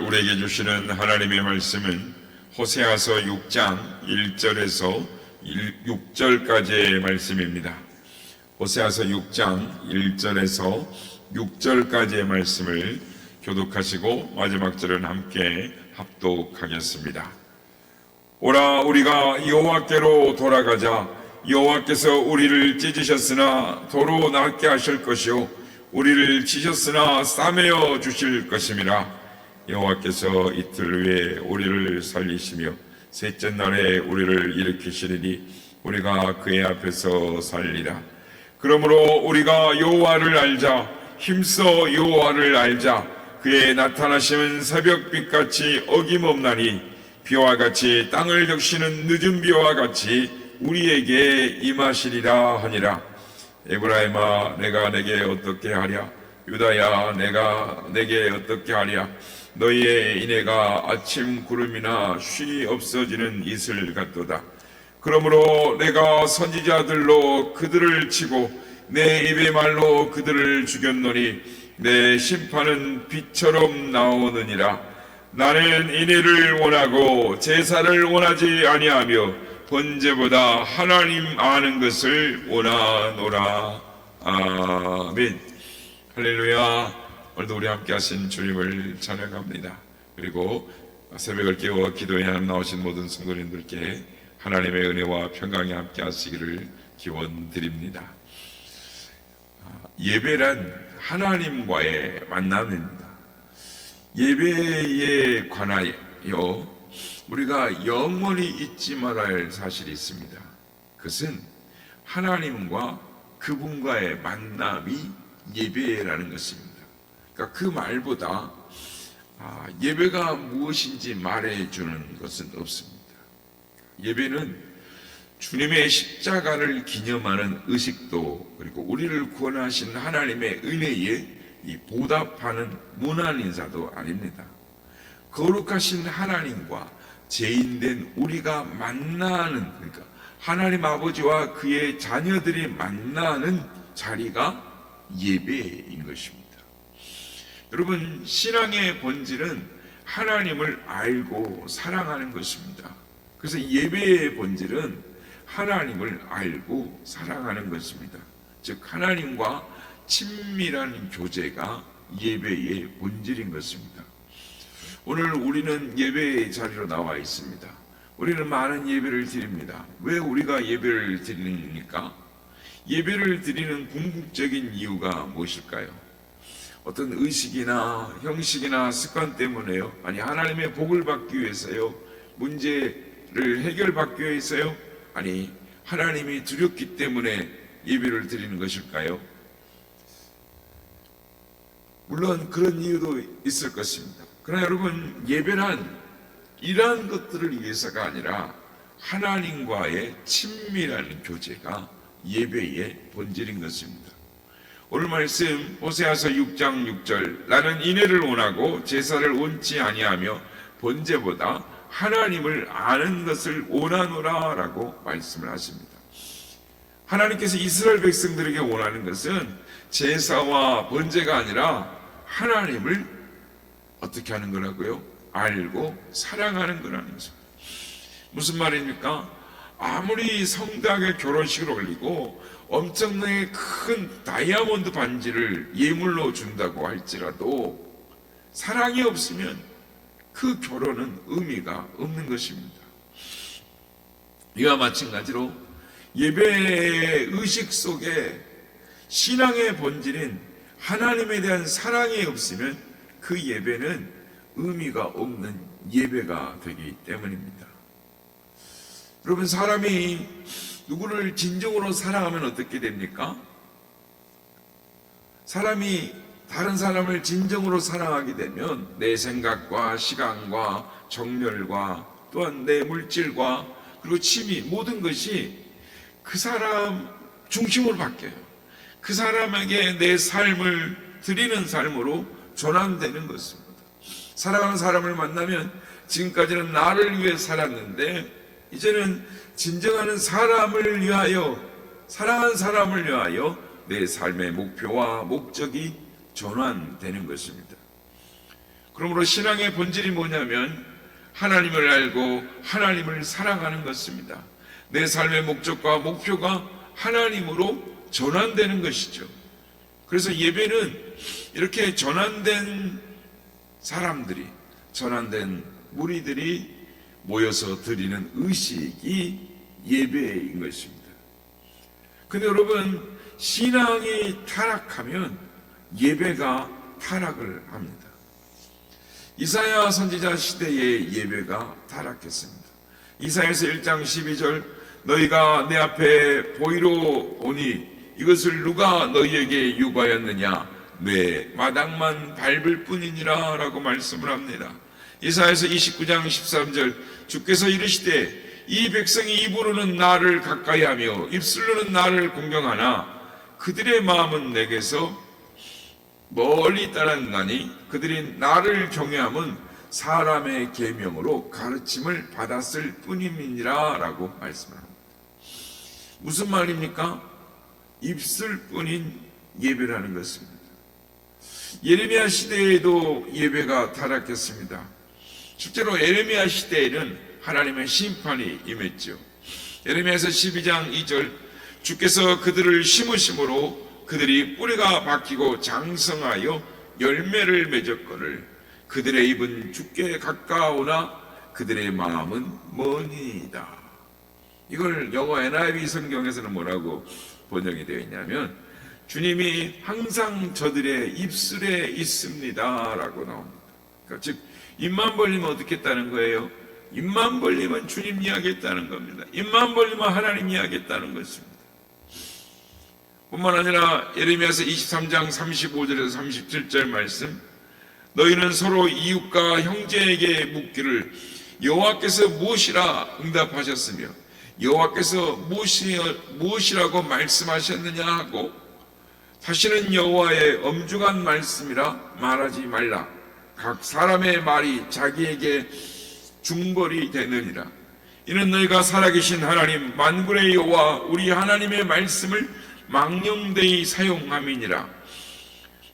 우리에게 주시는 하나님의 말씀은 호세아서 6장 1절에서 6절까지의 말씀입니다. 호세아서 6장 1절에서 6절까지의 말씀을 교독하시고 마지막 절은 함께 합독하겠습니다. 오라, 우리가 여호와께로 돌아가자. 여호와께서 우리를 찢으셨으나 도로 낫게 하실 것이요 우리를 치셨으나 싸매어 주실 것임이라. 여호와께서 이틀 후에 우리를 살리시며 셋째 날에 우리를 일으키시리니 우리가 그의 앞에서 살리라. 그러므로 우리가 여호와를 알자. 힘써 여호와를 알자. 그의 나타나심은 새벽빛같이 어김없나니 비와 같이 땅을 적시는 늦은 비와 같이 우리에게 임하시리라 하니라. 에브라임아, 내가 내게 어떻게 하랴? 유다야, 내가 내게 어떻게 하랴? 너희의 인애가 아침 구름이나 쉬 없어지는 이슬 같도다. 그러므로 내가 선지자들로 그들을 치고 내 입의 말로 그들을 죽였노니 내 심판은 빛처럼 나오느니라. 나는 인애를 원하고 제사를 원하지 아니하며 번제보다 하나님 아는 것을 원하노라. 아멘. 할렐루야. 오늘도 우리 함께 하신 주님을 찬양합니다. 그리고 새벽을 깨워 기도에 하나님 나오신 모든 성도님들께 하나님의 은혜와 평강이 함께 하시기를 기원드립니다. 예배란 하나님과의 만남입니다. 예배에 관하여 우리가 영원히 잊지 말아야 할 사실이 있습니다. 그것은 하나님과 그분과의 만남이 예배라는 것입니다. 그러니까 그 말보다 예배가 무엇인지 말해주는 것은 없습니다. 예배는 주님의 십자가를 기념하는 의식도, 그리고 우리를 구원하신 하나님의 은혜에 보답하는 문안 인사도 아닙니다. 거룩하신 하나님과 죄인된 우리가 만나는, 그러니까 하나님 아버지와 그의 자녀들이 만나는 자리가 예배인 것입니다. 여러분, 신앙의 본질은 하나님을 알고 사랑하는 것입니다. 그래서 예배의 본질은 하나님을 알고 사랑하는 것입니다. 즉 하나님과 친밀한 교제가 예배의 본질인 것입니다. 오늘 우리는 예배의 자리로 나와 있습니다. 우리는 많은 예배를 드립니다. 왜 우리가 예배를 드립니까? 예배를 드리는 궁극적인 이유가 무엇일까요? 어떤 의식이나 형식이나 습관 때문에요? 아니, 하나님의 복을 받기 위해서요? 문제를 해결받기 위해서요? 아니, 하나님이 두렵기 때문에 예배를 드리는 것일까요? 물론 그런 이유도 있을 것입니다. 그러나 여러분, 예배란 이러한 것들을 위해서가 아니라 하나님과의 친밀한 교제가 예배의 본질인 것입니다. 오늘 말씀 호세아서 6장 6절, 나는 인애를 원하고 제사를 원치 아니하며 번제보다 하나님을 아는 것을 원하노라 라고 말씀을 하십니다. 하나님께서 이스라엘 백성들에게 원하는 것은 제사와 번제가 아니라 하나님을 어떻게 하는 거라고요? 알고 사랑하는 거라는 것입니다. 무슨 말입니까? 아무리 성대하게 결혼식을 올리고 엄청나게 큰 다이아몬드 반지를 예물로 준다고 할지라도 사랑이 없으면 그 결혼은 의미가 없는 것입니다. 이와 마찬가지로 예배의 의식 속에 신앙의 본질인 하나님에 대한 사랑이 없으면 그 예배는 의미가 없는 예배가 되기 때문입니다. 여러분, 사람이 누구를 진정으로 사랑하면 어떻게 됩니까? 사람이 다른 사람을 진정으로 사랑하게 되면 내 생각과 시간과 정열과 또한 내 물질과 그리고 취미, 모든 것이 그 사람 중심으로 바뀌어요. 그 사람에게 내 삶을 드리는 삶으로 전환되는 것입니다. 사랑하는 사람을 만나면 지금까지는 나를 위해 살았는데 이제는 진정하는 사람을 위하여, 사랑하는 사람을 위하여 내 삶의 목표와 목적이 전환되는 것입니다. 그러므로 신앙의 본질이 뭐냐면 하나님을 알고 하나님을 사랑하는 것입니다. 내 삶의 목적과 목표가 하나님으로 전환되는 것이죠. 그래서 예배는 이렇게 전환된 사람들이, 전환된 무리들이 모여서 드리는 의식이 예배인 것입니다. 근데 여러분, 신앙이 타락하면 예배가 타락을 합니다. 이사야 선지자 시대의 예배가 타락했습니다. 이사야서 1장 12절, 너희가 내 앞에 보이러 오니 이것을 누가 너희에게 유발하였느냐, 내 마당만 밟을 뿐이니라 라고 말씀을 합니다. 이사야서 29장 13절, 주께서 이르시되 이 백성이 입으로는 나를 가까이하며 입술로는 나를 공경하나 그들의 마음은 내게서 멀리 떠났나니 그들이 나를 경외함은 사람의 계명으로 가르침을 받았을 뿐임이니라 라고 말씀합니다. 무슨 말입니까? 입술뿐인 예배라는 것입니다. 예레미야 시대에도 예배가 타락했습니다. 실제로 예레미야 시대에는 하나님의 심판이 임했죠. 예레미야서 12장 2절, 주께서 그들을 심으심으로 그들이 뿌리가 박히고 장성하여 열매를 맺었거늘 그들의 입은 주께 가까우나 그들의 마음은 머니이다. 이걸 영어 NIV 성경에서는 뭐라고 번역이 되어 있냐면 주님이 항상 저들의 입술에 있습니다 라고 나옵니다. 그러니까 즉 입만 벌리면 어떻게 했다는 거예요? 입만 벌리면 주님 이야기했다는 겁니다. 입만 벌리면 하나님 이야기했다는 것입니다. 뿐만 아니라 예레미야서 23장 35절에서 37절 말씀, 너희는 서로 이웃과 형제에게 묻기를 여호와께서 무엇이라 응답하셨으며 여호와께서 무엇이라고 말씀하셨느냐 하고 다시는 여호와의 엄중한 말씀이라 말하지 말라. 각 사람의 말이 자기에게 중벌이 되느니라. 이는 너희가 살아계신 하나님 만군의 여호와 우리 하나님의 말씀을 망령되이 사용함이니라.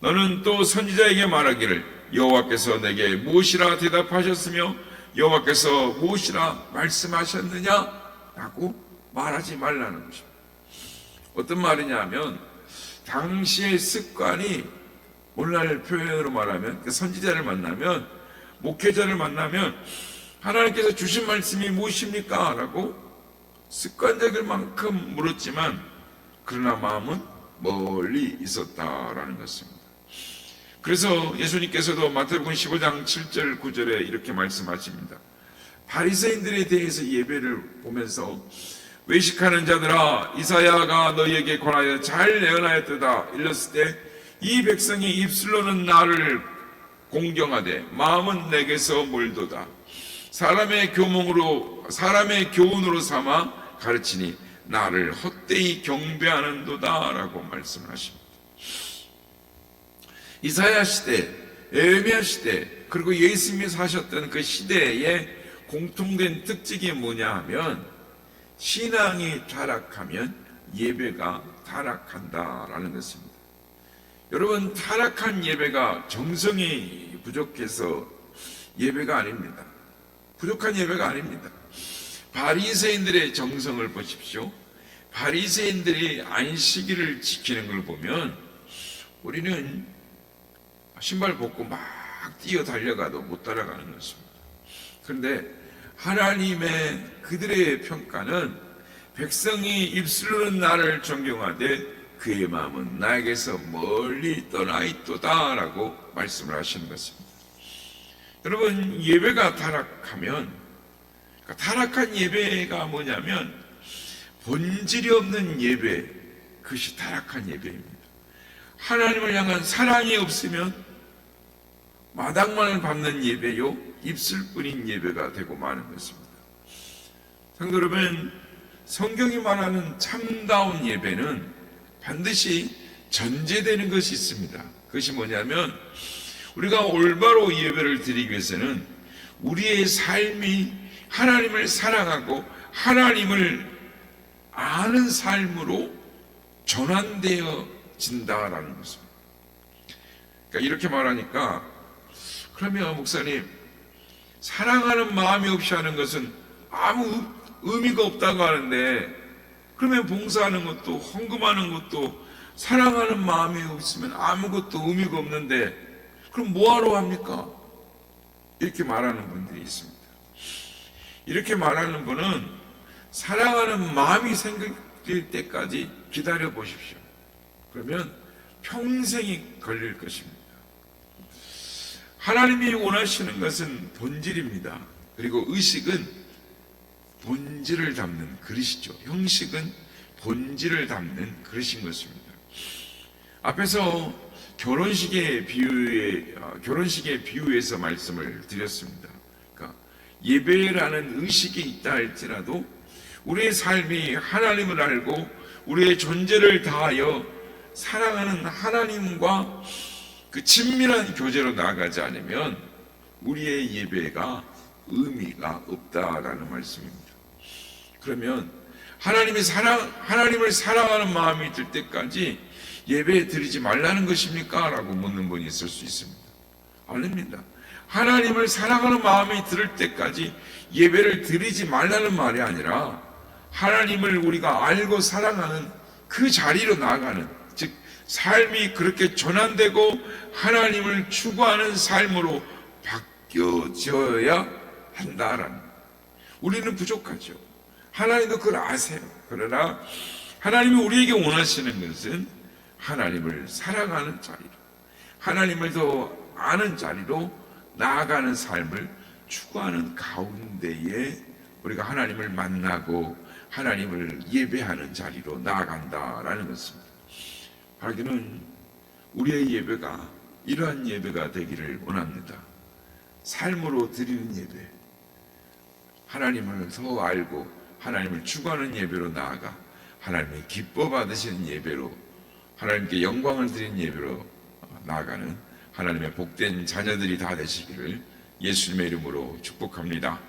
너는 또 선지자에게 말하기를 여호와께서 내게 무엇이라 대답하셨으며 여호와께서 무엇이라 말씀하셨느냐 라고 말하지 말라는 것입니다. 어떤 말이냐면 당시의 습관이 오늘날 표현으로 말하면 선지자를 만나면, 목회자를 만나면 하나님께서 주신 말씀이 무엇입니까? 라고 습관적일 만큼 물었지만 그러나 마음은 멀리 있었다라는 것입니다. 그래서 예수님께서도 마태복음 15장 7절 9절에 이렇게 말씀하십니다. 바리새인들에 대해서 예배를 보면서 외식하는 자들아 이사야가 너희에게 권하여 잘 예언하였도다 일렀을 때 이 백성이 입술로는 나를 공경하되 마음은 내게서 멀도다. 사람의 교훈으로 삼아 가르치니 나를 헛되이 경배하는도다 라고 말씀을 하십니다. 이사야 시대, 예레미야 시대, 그리고 예수님이 사셨던 그 시대의 공통된 특징이 뭐냐 하면 신앙이 타락하면 예배가 타락한다라는 것입니다. 여러분, 타락한 예배가 정성이 부족해서 예배가 아닙니다. 부족한 예배가 아닙니다. 바리새인들의 정성을 보십시오. 바리새인들이 안식일을 지키는 걸 보면 우리는 신발 벗고 막 뛰어 달려가도 못 따라가는 것입니다. 그런데 하나님의 그들의 평가는 백성이 입술로는 나를 존경하되 그의 마음은 나에게서 멀리 떠나 있도다 라고 말씀을 하시는 것입니다. 여러분, 예배가 타락하면, 타락한 예배가 뭐냐면 본질이 없는 예배, 그것이 타락한 예배입니다. 하나님을 향한 사랑이 없으면 마당만을 밟는 예배요 입술뿐인 예배가 되고 마는 것입니다. 성도 여러분, 성경이 말하는 참다운 예배는 반드시 전제되는 것이 있습니다. 그것이 뭐냐면 우리가 올바로 예배를 드리기 위해서는 우리의 삶이 하나님을 사랑하고 하나님을 아는 삶으로 전환되어진다라는 것입니다. 그러니까 이렇게 말하니까 그러면 목사님, 사랑하는 마음이 없이 하는 것은 아무 의미가 없다고 하는데, 그러면 봉사하는 것도 헌금하는 것도 사랑하는 마음이 없으면 아무것도 의미가 없는데 그럼 뭐하러 합니까? 이렇게 말하는 분들이 있습니다. 이렇게 말하는 분은 사랑하는 마음이 생길 때까지 기다려 보십시오. 그러면 평생이 걸릴 것입니다. 하나님이 원하시는 것은 본질입니다. 그리고 의식은 본질을 담는 그릇이죠. 형식은 본질을 담는 그릇인 것입니다. 앞에서 결혼식의 비유에서 말씀을 드렸습니다. 그러니까 예배라는 의식이 있다 할지라도 우리의 삶이 하나님을 알고 우리의 존재를 다하여 사랑하는 하나님과 그 친밀한 교제로 나아가지 않으면 우리의 예배가 의미가 없다라는 말씀입니다. 그러면 하나님을 사랑하는 마음이 들 때까지 예배 드리지 말라는 것입니까? 라고 묻는 분이 있을 수 있습니다. 아닙니다. 하나님을 사랑하는 마음이 들 때까지 예배를 드리지 말라는 말이 아니라 하나님을 우리가 알고 사랑하는 그 자리로 나아가는, 즉 삶이 그렇게 전환되고 하나님을 추구하는 삶으로 바뀌어져야 한다라는. 우리는 부족하죠. 하나님도 그걸 아세요. 그러나 하나님이 우리에게 원하시는 것은 하나님을 사랑하는 자리로, 하나님을 더 아는 자리로 나아가는 삶을 추구하는 가운데에 우리가 하나님을 만나고 하나님을 예배하는 자리로 나아간다라는 것입니다. 바라기는 우리의 예배가 이러한 예배가 되기를 원합니다. 삶으로 드리는 예배, 하나님을 더 알고 하나님을 추구하는 예배로 나아가 하나님의 기뻐 받으시는 예배로, 하나님께 영광을 드리는 예배로 나아가는 하나님의 복된 자녀들이 다 되시기를 예수님의 이름으로 축복합니다.